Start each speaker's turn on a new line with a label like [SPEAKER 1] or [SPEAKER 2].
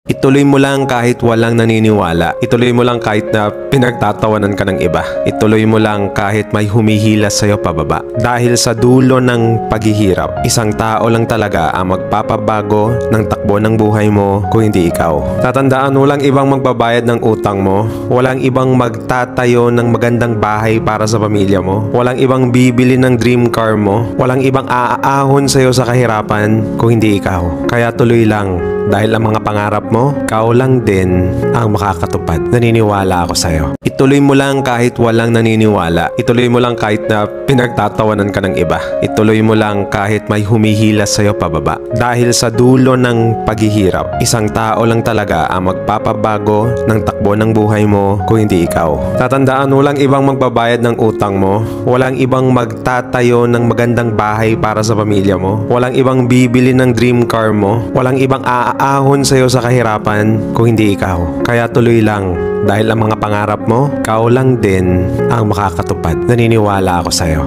[SPEAKER 1] Ituloy mo lang kahit walang naniniwala. Ituloy mo lang kahit na pinagtatawanan ka ng iba. Ituloy mo lang kahit may humihilas sa'yo pababa. Dahil sa dulo ng paghihirap, isang tao lang talaga ang magpapabago ng takbo ng buhay mo kung hindi ikaw. Tatandaan, walang ibang magbabayad ng utang mo. Walang ibang magtatayo ng magandang bahay para sa pamilya mo. Walang ibang bibili ng dream car mo. Walang ibang aahon sa'yo sa kahirapan kung hindi ikaw. Kaya tuloy lang. Dahil ang mga pangarap mo, ikaw lang din ang makakatupad. Naniniwala ako sa'yo. Ituloy mo lang kahit walang naniniwala. Ituloy mo lang kahit na pinagtatawanan ka ng iba. Ituloy mo lang kahit may humihilas sa'yo pababa. Dahil sa dulo ng paghihirap, isang tao lang talaga ang magpapabago ng takbo ng buhay mo kung hindi ikaw. Tatandaan, walang ibang magbabayad ng utang mo. Walang ibang magtatayo ng magandang bahay para sa pamilya mo. Walang ibang bibili ng dream car mo. Walang ibang aahon sa'yo sa kahirapan kung hindi ikaw. Kaya tuloy lang. Dahil ang mga pangarap mo, ikaw lang din ang makakatupad. Naniniwala ako sa'yo.